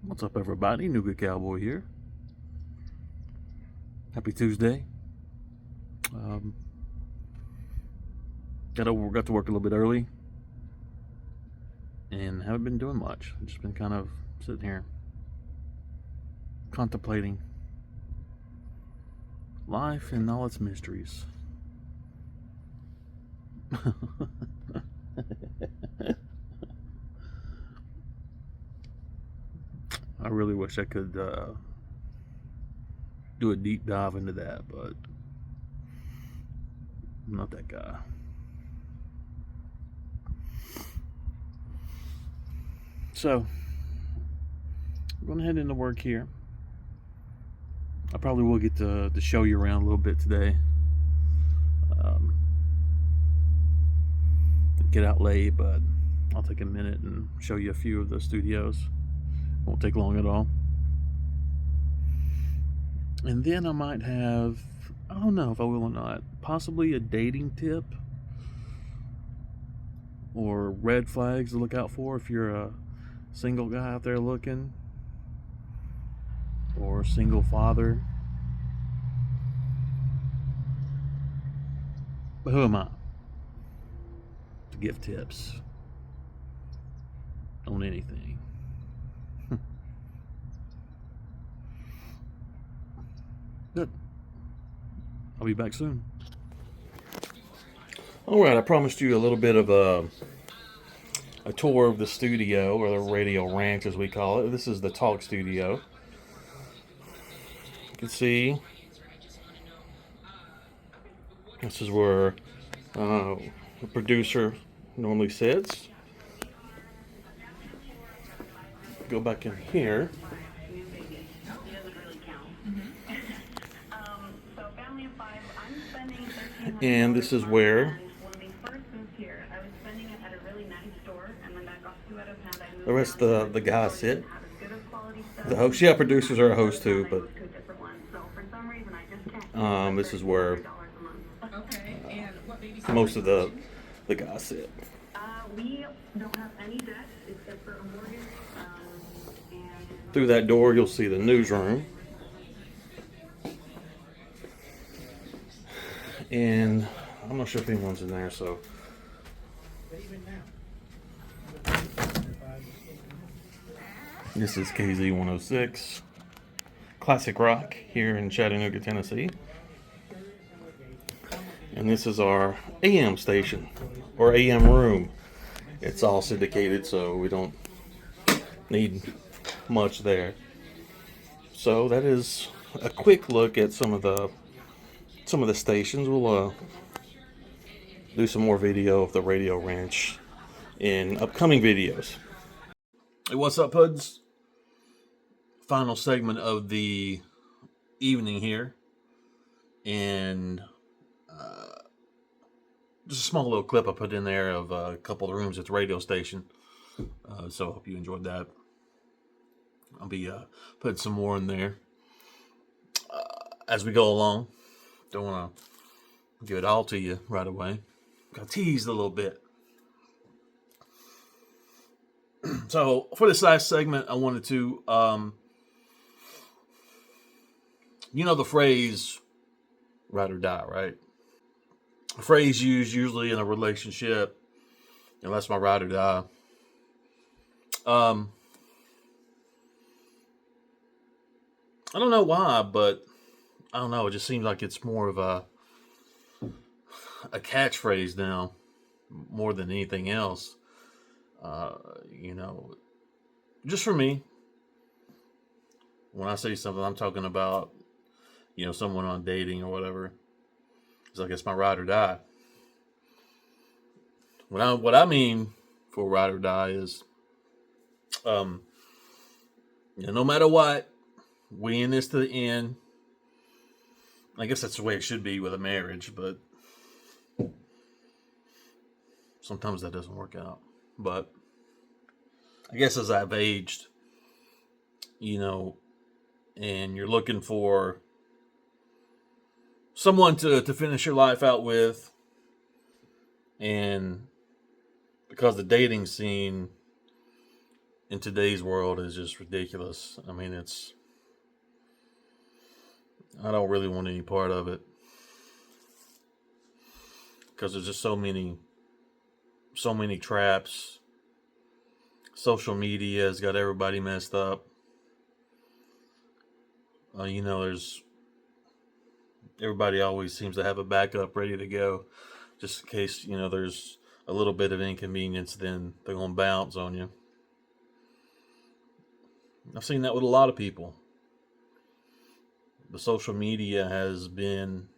What's up, everybody? New Good Cowboy here. Happy Tuesday. Um, got to work a little bit early, and haven't been doing much. I've just been kind of sitting here contemplating life and all its mysteries. I really wish I could do a deep dive into that, but I'm not that guy. So, I'm going to head into work here. I probably will get to show you around a little bit today. Get out late, but I'll take a minute and show you a few of the studios. Won't take long at all. And then I might have, I don't know if I will or not, possibly a dating tip or red flags to look out for if you're a single guy out there looking, or a single father. But who am I to give tips on anything? Good. I'll be back soon. All right, I promised you a little bit of a tour of the studio, or the Radio Ranch as we call it. This is the Talk Studio. You can see this is where the producer normally sits. Go back in here. And this is where the rest of the guys sit. The host, yeah, producers are a host too, but this is where most of the guys sit. We don't have any debt except for a mortgage. Through that door, you'll see the newsroom. And I'm not sure if anyone's in there, so. This is KZ 106, classic rock here in Chattanooga, Tennessee. And this is our AM station, or AM room. It's all syndicated, so we don't need much there. So that is a quick look at some of the stations. We'll do some more video of the Radio Ranch in upcoming videos. Hey, what's up, Puds? Final segment of the evening here, and just a small little clip I put in there of a couple of rooms at the radio station. So I hope you enjoyed that. I'll be putting some more in there as we go along. Don't want to give it all to you right away. Got teased a little bit. So for this last segment, I wanted to, you know the phrase "ride or die," right? A phrase used usually in a relationship, and that's my ride or die. I don't know why, but I don't know. It just seems like it's more of a catchphrase now, more than anything else. You know, just for me, when I say something, I'm talking about, you know, someone on dating or whatever. It's like it's my ride or die. What I mean for ride or die is, you know, no matter what, we in this to the end. I guess that's the way it should be with a marriage, but sometimes that doesn't work out. But I guess as I've aged, you know, and you're looking for someone to finish your life out with, and because the dating scene in today's world is just ridiculous. I mean, I don't really want any part of it because there's just so many traps. Social media has got everybody messed up. There's everybody always seems to have a backup ready to go, just in case there's a little bit of inconvenience. Then they're gonna bounce on you. I've seen that with a lot of people. The social media has been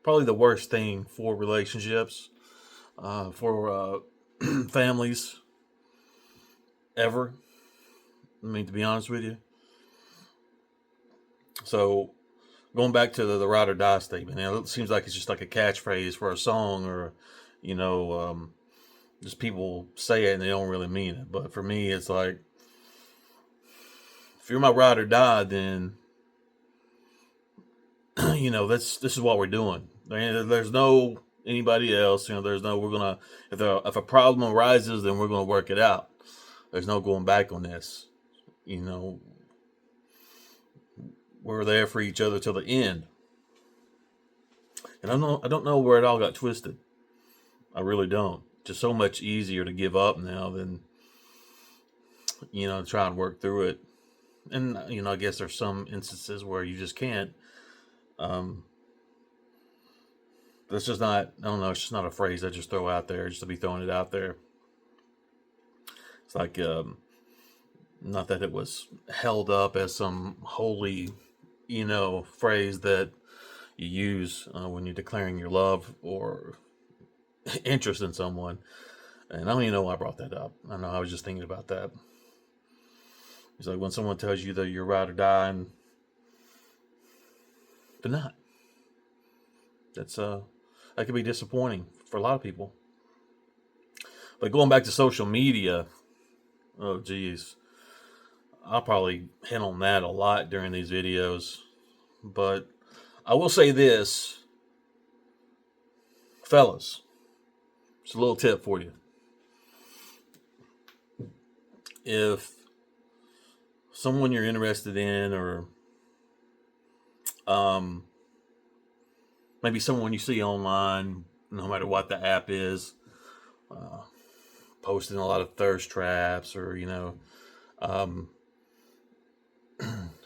probably the worst thing for relationships, for families ever. I mean, to be honest with you. So going back to the ride or die statement, it seems like it's just like a catchphrase for a song, or you know, just people say it and they don't really mean it. But for me, it's like, if you're my ride or die, then this is what we're doing. There's no anybody else. There's no we're gonna if a problem arises, then we're gonna work it out. There's no going back on this. You know, we're there for each other till the end. And I don't know where it all got twisted. I really don't. Just so much easier to give up now than try and work through it. And I guess there's some instances where you just can't. That's just not. I don't know. It's just not a phrase I just throw out there just to be throwing it out there. It's like, not that it was held up as some holy, phrase that you use when you're declaring your love or interest in someone. And I don't even know why I brought that up. I know I was just thinking about that. It's like when someone tells you that you're ride or die, and they're not. That could be disappointing for a lot of people. But going back to social media, oh geez, I'll probably hit on that a lot during these videos. But I will say this, fellas, it's a little tip for you. If someone you're interested in, or maybe someone you see online, no matter what the app is, posting a lot of thirst traps, or if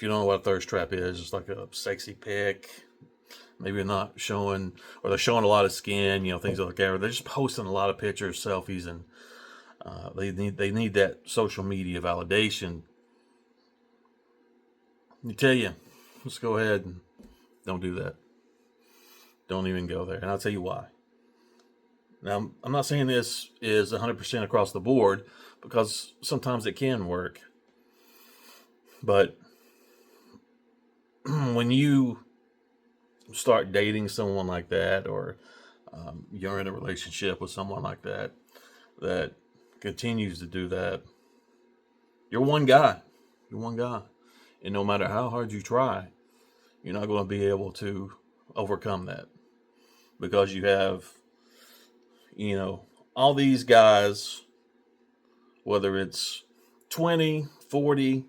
you don't know what a thirst trap is, it's like a sexy pic. Maybe they're not showing, or they're showing a lot of skin, things like that. Or they're just posting a lot of pictures, selfies, and they need that social media validation. I tell you, let's go ahead and don't do that. Don't even go there, and I'll tell you why. Now, I'm not saying this is 100% across the board, because sometimes it can work. But when you start dating someone like that, or you're in a relationship with someone like that continues to do that, you're one guy. You're one guy. And no matter how hard you try, you're not going to be able to overcome that, because you have, all these guys, whether it's 20, 40,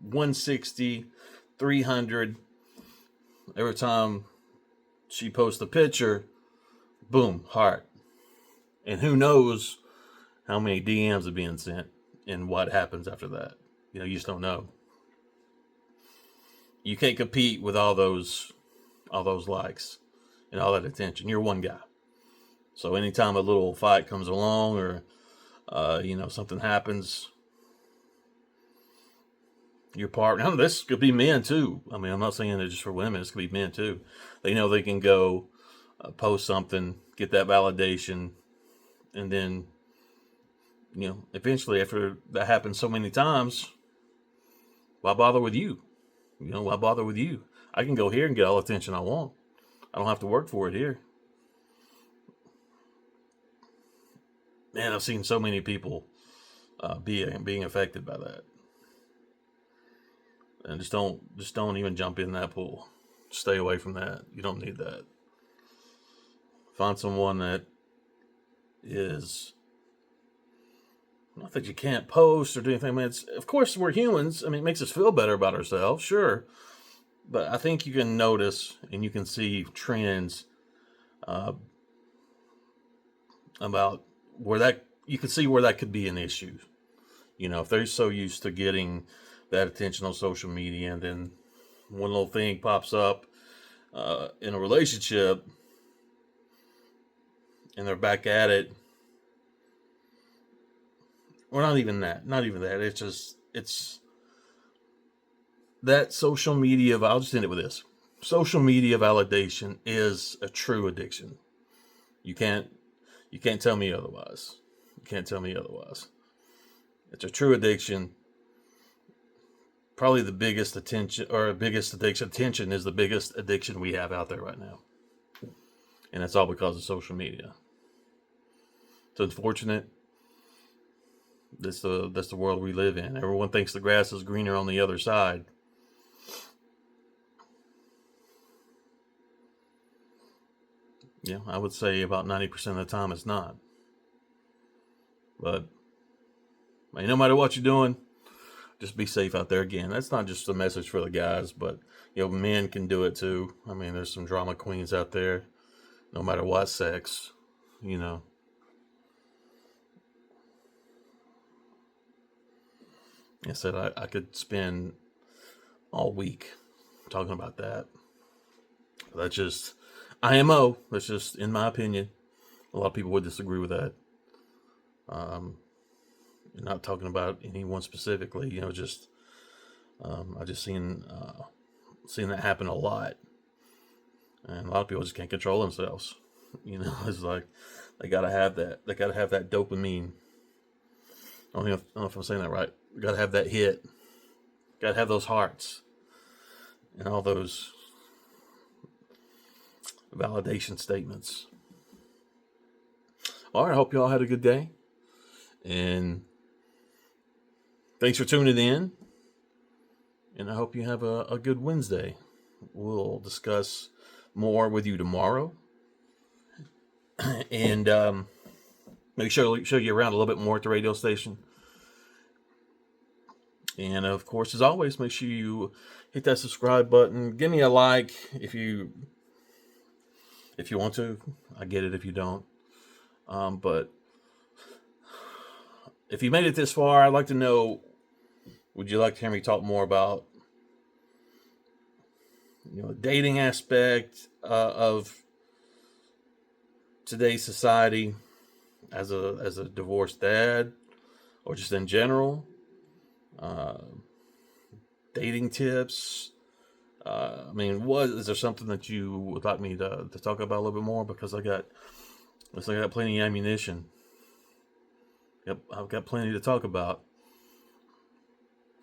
160, 300, every time she posts a picture, boom, heart. And who knows how many DMs are being sent and what happens after that. You just don't know. You can't compete with all those likes and all that attention. You're one guy. So anytime a little fight comes along, or something happens, your partner, this could be men too. I mean, I'm not saying it's just for women. This could be men too. They know they can go post something, get that validation, and then, eventually, after that happens so many times, why bother with you? Why bother with you? I can go here and get all the attention I want. I don't have to work for it here. Man, I've seen so many people being affected by that. And just don't even jump in that pool. Stay away from that. You don't need that. Find someone that is Not that you can't post or do anything. I mean, of course we're humans. I mean, it makes us feel better about ourselves, sure. But I think you can notice and you can see trends uh, about where that you can see where that could be an issue. If they're so used to getting that attention on social media, and then one little thing pops up in a relationship, and they're back at it, or not even that. Not even that. It's that social media. I'll just end it with this: social media validation is a true addiction. You can't you can't tell me otherwise. You can't tell me otherwise. It's a true addiction. Probably the biggest attention or biggest addiction. Attention is the biggest addiction we have out there right now, and that's all because of social media. It's unfortunate. That's the world we live in. Everyone thinks the grass is greener on the other side. Yeah, I would say about 90% of the time it's not. But no matter what you're doing, just be safe out there. Again, that's not just a message for the guys, but men can do it too. I mean, there's some drama queens out there, no matter what sex. You know, I said I could spend all week talking about that. That's just IMO. That's just in my opinion. A lot of people would disagree with that. Um, not talking about anyone specifically. Just I just seen that happen a lot, and a lot of people just can't control themselves. It's like they gotta have that. They gotta have that dopamine. I don't know if I'm saying that right. Gotta have that hit. Gotta have those hearts and all those validation statements. All right, I hope you all had a good day, and thanks for tuning in. And I hope you have a good Wednesday. We'll discuss more with you tomorrow, and maybe show you around a little bit more at the radio station. And of course, as always, make sure you hit that subscribe button. Give me a like if you want to. I get it if you don't. But if you made it this far, I'd like to know: would you like to hear me talk more about dating aspect of today's society as a divorced dad, or just in general? Dating tips. I mean, is there something that you would like me to talk about a little bit more? Because I got plenty of ammunition. Yep, I've got plenty to talk about.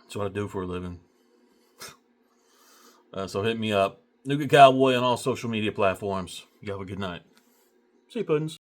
That's what I do for a living. So hit me up. Nuka Cowboy on all social media platforms. You have a good night. See you, Puddins.